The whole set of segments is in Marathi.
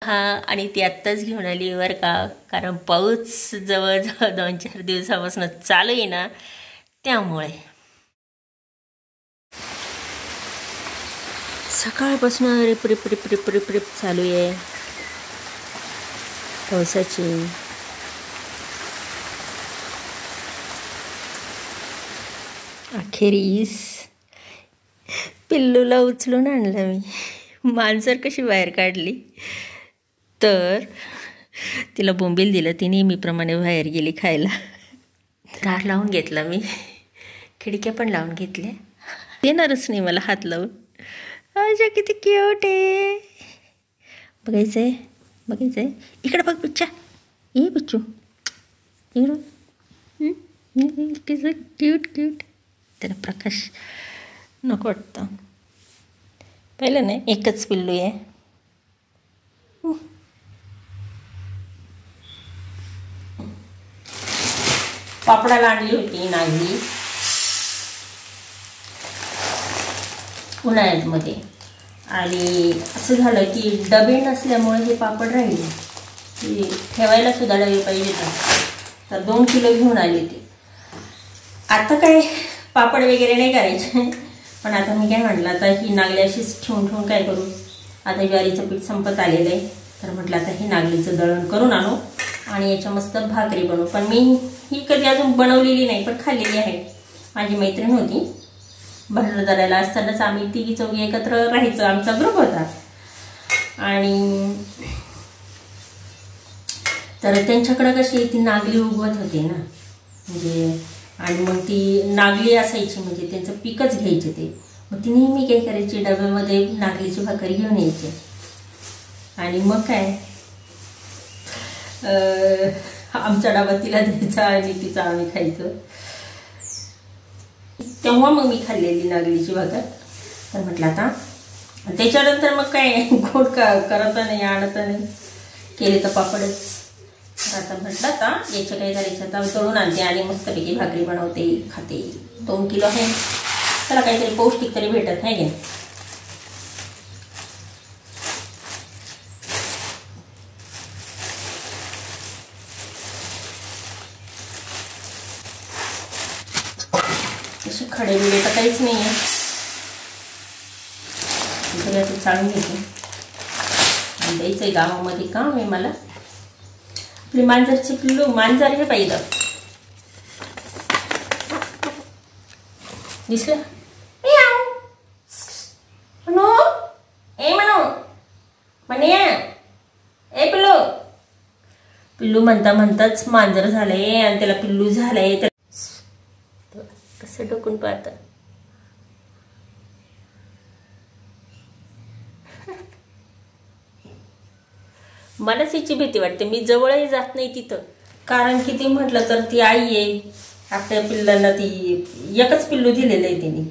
हा आणि ती आत्ताच घेऊन आली बरं का, कारण पाऊस जवळजवळ 2-4 दिवसापासून चालू आहे ना, त्यामुळे सकाळपासून रिप रिप रिप रिप रिप रिप चालू आहे पावसाची. अखेरीस पिल्लूला उचलून आणलं मी. मांजर कशी बाहेर काढली तर तिला बोंबील दिलं, ती नेहमीप्रमाणे बाहेर गेली खायला. दार लावून घेतलं मी, खिडक्या पण लावून घेतल्या. देणारच नाही मला हात लावून. अच्छा किती क्यूट आहे. बघायचं आहे बघायचं आहे. इकडं बघ बिच्चा, ये बिच्चू इकडं. Cute cute. त्याला प्रकाश नको वाटतं. पाहिलं नाही, एकच पिल्लू आहे. पापडाला आणली होती नागली उन्हाळ्यामध्ये, आणि असं झालं की डबे नसल्यामुळे हे पापड राहिले. ठेवायला सुद्धा डबे पाहिजे तर 2 किलो घेऊन आली ती. आता काय पापड वगैरे नाही करायचे, पण आता मी काय म्हटलं, आता ही नागली अशीच ठेवून ठेवून काय करू. आता ज्वारीचं पीठ संपत आलेलं आहे, तर म्हटलं आता ही नागलीचं दळण करून आणू आणि याच्या मस्त भाकरी बनवू. पण मी ही कधी अजून बनवलेली नाही, पण खाल्लेली आहे. माझी मैत्रीण होती, भंडारदऱ्याला असतानाच आम्ही 3-4 एकत्र राहायचो, आमचा ग्रुप होता. आणि तर त्यांच्याकडं कशी ती नागली उगवत होती ना, म्हणजे, आणि मग ती नागली असायची म्हणजे त्यांचं पीकच घ्यायचे ते. मग ती नेहमी काय करायची, डब्यामध्ये नागलीची भाकरी घेऊन यायची. आणि मग काय आमचा डबा तिला द्यायचा आणि तिचा आम्ही खायचो. तेव्हा मग मी खाल्लेली नागलीची भाकर. तर म्हटलं आता त्याच्यानंतर मग काय गोड करता नाही आणता नाही, केले तर पापडच. आता म्हटलं आता याच्या काही करायचं, आता तळून आणते आणि मस्तपैकी भाकरी बनवते, खाते. 2 किलो आहे, त्याला काहीतरी पौष्टिक तरी भेटत आहे की. तसे खडे बिडे तर काहीच नाही आहे, तरी आता चाळून घेते. द्यायचं आहे गावामध्ये काम आहे मला. आपली मांजरची पिल्लू, मांजर हे पाहिलं दिसलं. म्हणू ए म्हणू म्हणे ए पिल्लू. पिल्लू म्हणता म्हणताच मांजर झालंय आणि त्याला पिल्लू झालंय. तर कसं डोकून पाहत. मलाच हिची भीती वाटते, मी जवळही जात नाही तिथं. कारण किती म्हटलं तर ती आई आहे, आपल्या पिल्लांना ती एकच पिल्लू दिलेलं आहे तिने.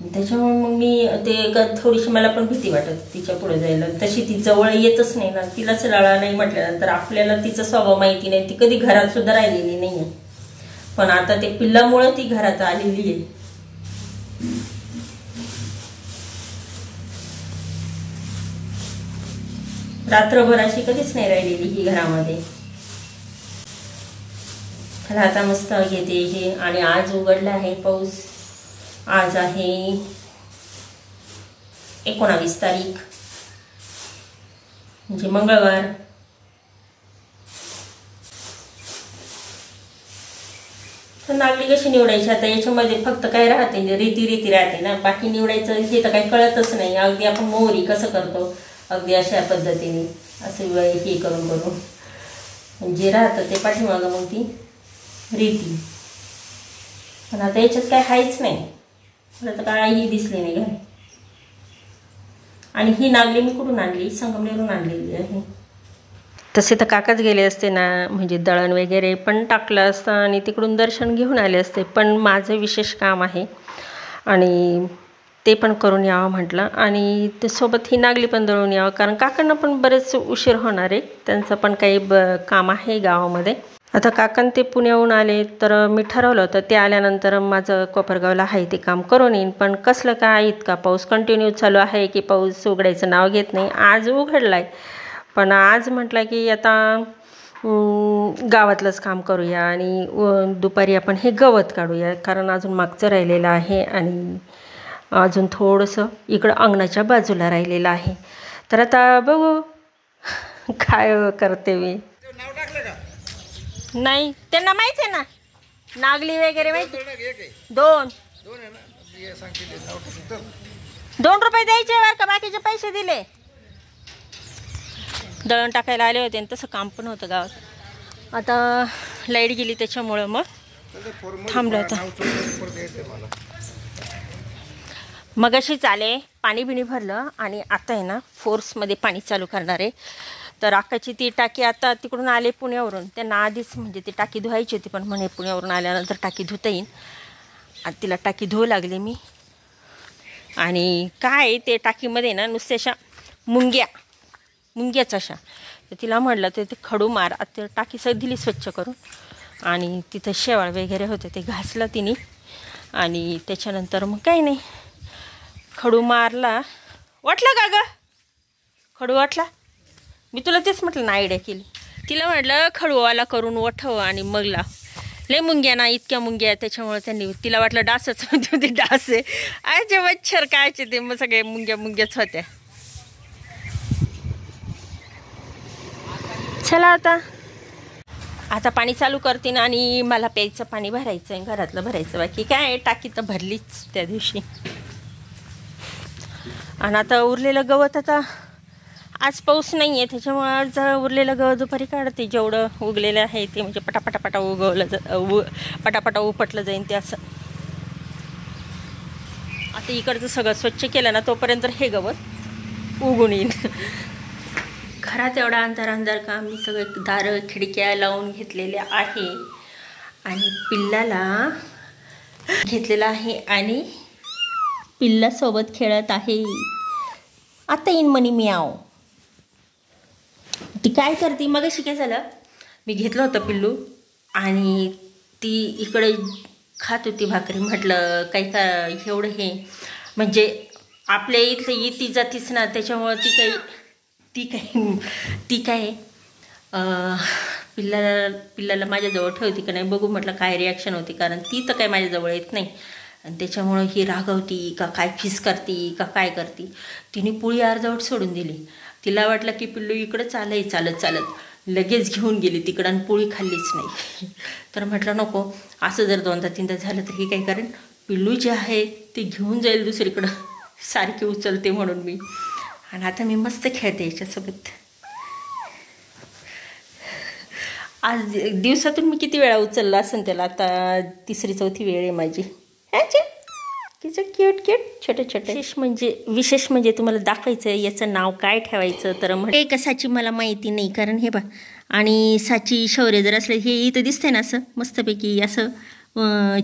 त्याच्यामुळे मग मी ते थोडीशी मला पण भीती वाटत तिच्या पुढे जायला. तशी ती जवळ येतच नाही ना, तिलाच रळा नाही म्हटल्यानंतर आपल्याला तिचा स्वभाव माहिती नाही. ती कधी घरात सुद्धा राहिलेली नाहीये, पण आता ते पिल्लामुळे ती घरात आलेली आहे. रात्रभर अशी कधीच नाही राहिलेली ही घरामध्ये. चला आता मस्त घेते हे. आणि आज उघडला आहे पाऊस. आज आहे 19 तारीख, म्हणजे मंगळवार. तर नागली कशी निवडायची आता, याच्यामध्ये फक्त काय राहते, रीती राहते ना, बाकी निवडायचं हे तर काही कळतच नाही. अगदी आपण मोहरी कसं करतो अगदी अशा पद्धतीने असं हे करून करून जे राहतं ते पाठीमागं मग ती रीती. पण आता याच्यात काय हायच नाही, मला तर काहीही दिसले नाही घरी. आणि ही नागली मी कुठून आणली, संगमनेरहून आणलेली आहे. तसे तर काकाच गेले असते ना, म्हणजे दळण वगैरे पण टाकलं असतं आणि तिकडून दर्शन घेऊन आले असते. पण माझं विशेष काम आहे आणि ते पण करून यावं म्हटलं. आणि त्यासोबत ही नागली पण दळून यावं, कारण काकांना पण बरेच उशीर होणार आहे, त्यांचं पण काही काम आहे गावामध्ये. आता काकान ते पुण्याहून आले तर मी ठरवलं होतं ते आल्यानंतर माझं कोपरगावला आहे ते काम करून येईन, पण कसलं काय इतका पाऊस कंटिन्यू चालू आहे की पाऊस उघडायचं नाव घेत नाही. आज उघडला आहे, पण आज म्हटलं की आता गावातलंच काम करूया आणि दुपारी आपण हे गवत काढूया, कारण अजून मागचं राहिलेलं आहे आणि अजून थोडंसं इकडं अंगणाच्या बाजूला राहिलेलं आहे. तर आता बघू काय करते मी. नाही, त्यांना माहिती आहे ना, नागली वगैरे माहिती. 2 रुपये द्यायचे बरं का, बाकीचे पैसे दिले. दळण टाकायला आले होते आणि तसं काम पण होतं गावात. आता लाईट गेली त्याच्यामुळं मग थांबलं होतं. मगाशीच आले, पाणी बिणी भरलं आणि आता आहे ना फोर्समध्ये पाणी चालू करणार आहे. तर आकाची ती टाकी, आता तिकडून आले पुण्यावरून, त्यांना आधीच म्हणजे ती टाकी धुवायची होती, पण म्हणे पुण्यावरून आल्यानंतर टाकी धुता येईन. आणि तिला टाकी धुवू लागली मी. आणि काय ते टाकीमध्ये ना नुसते अशा मुंग्याच अशा. तर तिला म्हटलं ते खडू मार. आता टाकी सगळी दिली स्वच्छ करून आणि तिथं शेवाळ वगैरे होते ते घासलं तिने. आणि त्याच्यानंतर मग काही नाही, खडू मारला. वाटलं का गं खडू? वाटला. मी तुला तेच म्हटलं ना, आयडिया केली. तिला म्हटलं खडूवाला करून वठव आणि मग ला. लय मुंग्या ना, इतक्या मुंग्या, त्याच्यामुळे त्यांनी तिला वाटलं डासच होते. ते डास आहे आयचे मच्छर कायचे ते, मग सगळे मुंग्याच होत्या. चला आता पाणी चालू करते ना, आणि मला प्यायचं पाणी भरायचं आहे, घरातलं भरायचं बाकी काय. टाकी तर भरलीच त्या दिवशी. आणि आता उरलेलं गवत, आता आज पाऊस नाही आहे त्याच्यामुळं आज उरलेलं गवत दुपारी काढते. जेवढं उगलेलं आहे ते म्हणजे पटापटा पटापटा उपटलं जाईन ते असं. आता इकडचं सगळं स्वच्छ केलं ना, तोपर्यंत हे गवत उगून येईल. घरात एवढा अंधार का मी सगळे दारं खिडक्या लावून घेतलेल्या आहे आणि पिल्लाला घेतलेला आहे आणि पिल्लासोबत खेळत आहे. आता येईन म्हणे म्याव. ती काय करते, मगाशी काय झालं, मी घेतलं होतं पिल्लू आणि ती इकडे खात होती भाकरी. म्हटलं काही का एवढं हे म्हणजे आपल्या इथलं येती जातीच ना, त्याच्यामुळं ती काय पिल्लाला माझ्याजवळ ठेवती का नाही बघू म्हटलं काय रिॲक्शन होती, कारण ती तर काय माझ्याजवळ येत नाही. आणि त्याच्यामुळं ही रागवती का काय, फिस करती का काय करती. तिने पोळी अर्धवट सोडून दिली. तिला वाटलं की पिल्लू इकडं चालत लगेच घेऊन गेली तिकडं आणि पोळी खाल्लीच नाही. तर म्हटलं नको, असं जर 2दा-3दा झालं तर हे काय करेन, पिल्लू जे आहे ते घेऊन जाईल दुसरीकडं, सारखी उचलते म्हणून मी. आणि आता मी मस्त खेळते याच्यासोबत. आज दिवसातून मी किती वेळा उचलला असेल त्याला, आता 3री-4थी वेळ आहे माझी. क्यूट छोटे विशेष म्हणजे तुम्हाला दाखवायचं याचं नाव काय ठेवायचं. तर म्हणजे कसाची मला माहिती नाही, कारण हे बा आणि साची शौर्य जर असले, हे इथं दिसतंय ना असं मस्तपैकी असं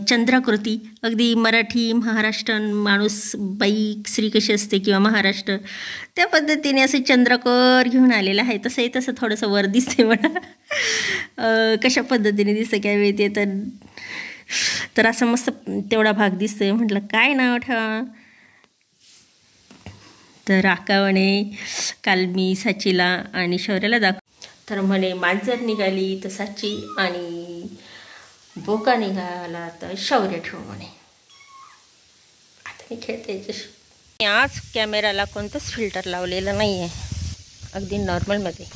चंद्राकृती, अगदी मराठी महाराष्ट्रीयन माणूस बाई स्त्री कशी असते किंवा महाराष्ट्र त्या पद्धतीने असं चंद्रकोर घेऊन आलेलं आहे. तसं थोडंसं वर दिसते म्हणा. कशा पद्धतीने दिसतं काय माहिती. तर असं मस्त तेवढा भाग दिसतोय. म्हटलं काय नाव ठेवा. तर आका म्हणे काल मी साचीला आणि शौर्याला तर म्हणे मांजर निघाली तर साची आणि बोका निघाला तर शौर्य ठेव म्हणे. आता मी खेळते याच्याशी. आज कॅमेराला कोणतंच फिल्टर लावलेलं नाही आहे, अगदी नॉर्मलमध्ये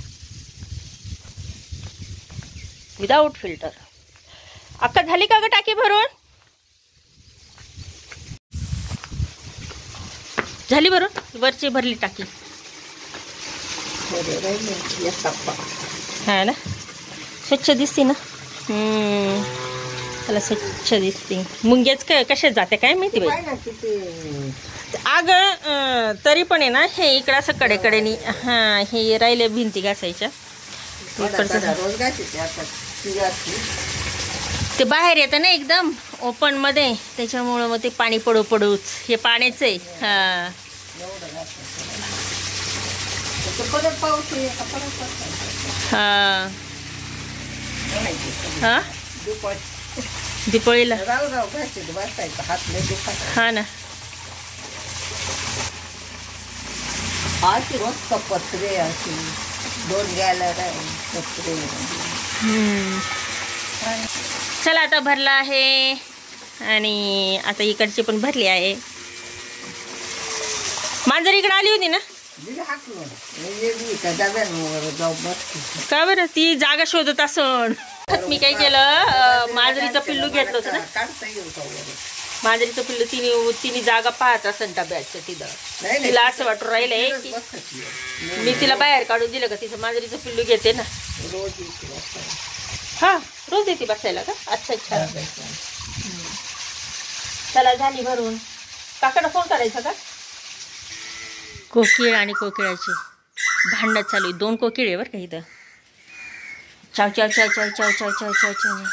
विदाऊट फिल्टर. अक्का झाली का ग टाकी भरून? झाली भरून, वरची भरली टाकी. हा ना, स्वच्छ दिसते ना. त्याला स्वच्छ दिसते. मुंग्याच काय कशात जाते काय माहिती बाई. अगं तरी पण आहे ना, हे इकडं असं कडेकडेनी हां हे राहिले भिंती घासायच्या. ते बाहेर येतं ना एकदम ओपन मध्ये, त्याच्यामुळं मग ते पाणी पडूच. हे पाण्याचं आहे. हां हां हा दिपोळीला हा ना. अशी मस्त पत्रे अशी 2 गॅलर पत्रे. चला आता भरला आहे आणि आता इकडची पण भरली आहे. मांजर इकडे आली होती ना का बरं? ती जागा शोधत असण. मी काय केलं, मांजरीचं पिल्लू घेतलं होतं ना, मांजरीचं पिल्लू तिने जागा पाहत असं डब्याच्या तिथं. तिला असं वाटून राहिलंय की मी तिला बाहेर काढून दिलं का तिचं मांजरीचं पिल्लू घेते ना. हा रोज येते बसायला का? अच्छा अच्छा. चला झाली भरून. काकाला फोन करायचा का? कोकिळ आणि कोकिळाची भांडण चालू आहे. 2 कोकिळ आहे बरं का इथं. चाव चाव चाव चाव चाव चाव चाव चाव चाव.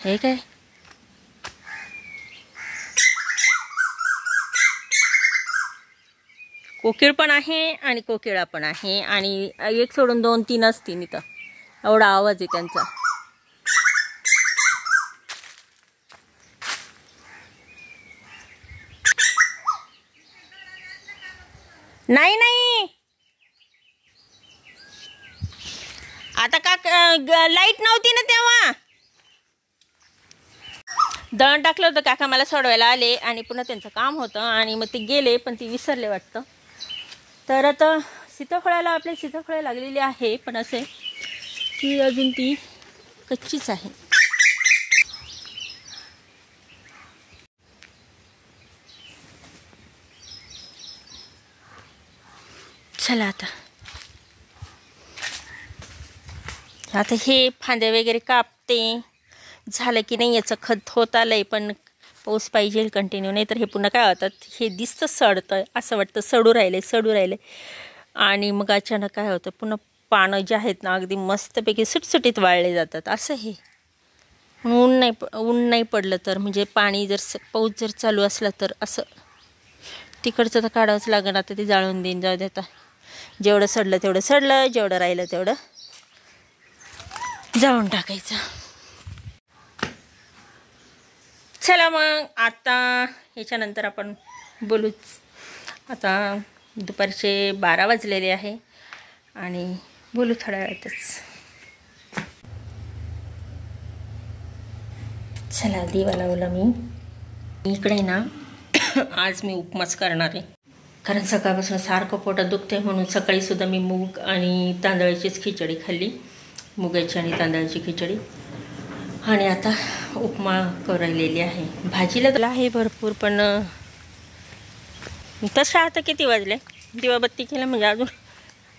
हे काय कोकिळ पण आहे आणि कोकिळा पण आहे आणि एक सोडून 2-3 असतील इथं. एवढा आवाज आहे त्यांचा. नाही नाही आता का लाईट नव्हती ना तेव्हा. दळण टाकलं होतं काका मला सोडवायला आले आणि पुन्हा त्यांचं काम होतं आणि मग ते गेले पण ती विसरले वाटतं. तर आता सीताफळाला आपल्या सीताफळं लागलेली आहे पण असे की अजून ती कच्चीच आहे. चला आता हे फांदे वगैरे कापते. झालं की नाही याचं खत होत आलंय पण पाऊस पाहिजे कंटिन्यू, नाही तर हे पुन्हा काय होतात, हे दिसतं सडतं, असं वाटतं सडू राहिले आणि मग अचानक काय होतं पुन्हा पानं जे आहेत ना अगदी मस्तपैकी सुटसुटीत वाळले जातात. असं हे ऊन नाही पडलं तर म्हणजे पाणी जर पाऊस जर चालू असला तर असं तिकडचं तर काढावंच लागेल. आता ते जाळून देईन, जाऊ देता. जेवढं सडलं तेवढं सडलं, जेवढं राहिलं तेवढं जाळून टाकायचं. चला मग आता याच्यानंतर आपण बोलूच. आता दुपारचे 12 वाजलेले आहे आणि बोलू थोड्या वेळातच. चला दिवा लावला मी इकडे ना. आज मी उपवास करणार आहे कारण सकाळपासून सारखं पोटात दुखते म्हणून सकाळी सुद्धा मी मूग आणि तांदळाचीच खिचडी खाल्ली, मुगाची आणि तांदळाची खिचडी. आणि आता उपमा करायलेली आहे. भाजीला तर आहे भरपूर पण तसं आता किती वाजले, दिवाबत्ती केलं म्हणजे अजून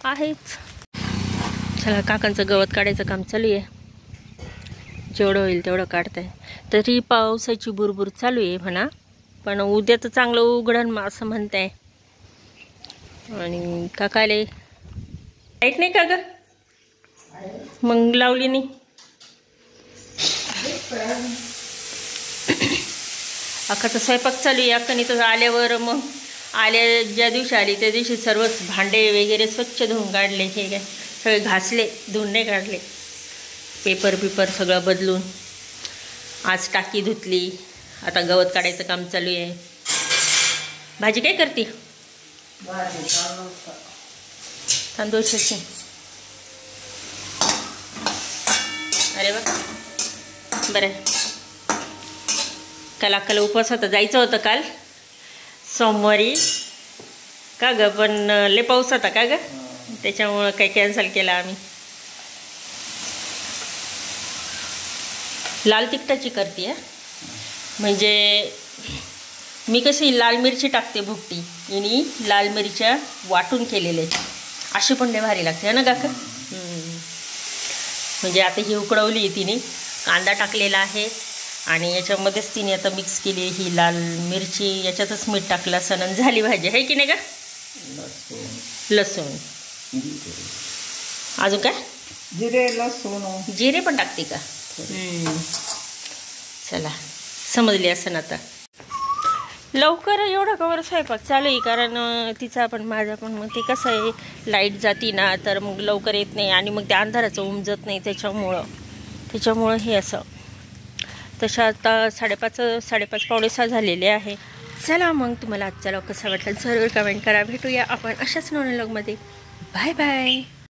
आहेच. चला काकांचं गवत काढायचं काम चालू आहे, जेवढं होईल तेवढं काढताय. तरी पावसाची बुरबुर चालू आहे म्हणा, पण उद्या तर चांगलं उघडण असं म्हणताय. आणि काकाले लाईट नाही का ग? मग लावली नाही. अक्काचा स्वयंपाक चालू आहे. अक्काने तर आल्यावर मग ज्या दिवशी आली त्या दिवशी सर्वच भांडे वगैरे स्वच्छ धुवून काढले. हे काय सगळे घासले, धुवून नाही काढले. पेपर सगळं बदलून आज टाकी धुतली. आता गवत काढायचं काम चालू आहे. भाजी काय करते? तांदूळची. अरे वा बरं. काल अक्काला उपवास होता, जायचं होतं काल सोमवारी का ग, पण लय पाऊस होता का ग, त्याच्यामुळं काही कॅन्सल केला आम्ही. लाल तिखटाची करते आहे म्हणजे मी कशी लाल मिरची टाकते भुकटी, आणि लाल मिरच्या वाटून केलेले अशी पण लय भारी लागते ना काका. म्हणजे आता ही उकडवली तिने, कांदा टाकलेला आहे आणि याच्यामध्येच तिने आता मिक्स केली ही लाल मिरची, याच्यातच मीठ टाकलं असं झाली भाजी आहे की नाही का. लसूण अजून काय जिरे, लसूण, जिरे पण टाकते का? चला समजली असं आता. लवकर एवढा कवर स्वयंपाक चालू आहे, कारण तिचा पण माझा पण मग ते कसं आहे लाईट जाती ना, तर मग लवकर येत नाही आणि मग त्या अंधाराचं उमजत नाही, त्याच्यामुळं हे असं. तशा आता 5:30 पावणे 6 झालेले आहे. चला मग तुम्हाला आजचा व्लॉग कसा वाटला जरूर कमेंट करा. भेटूया आपण अशाच नवीन व्लॉगमध्ये. Bye bye.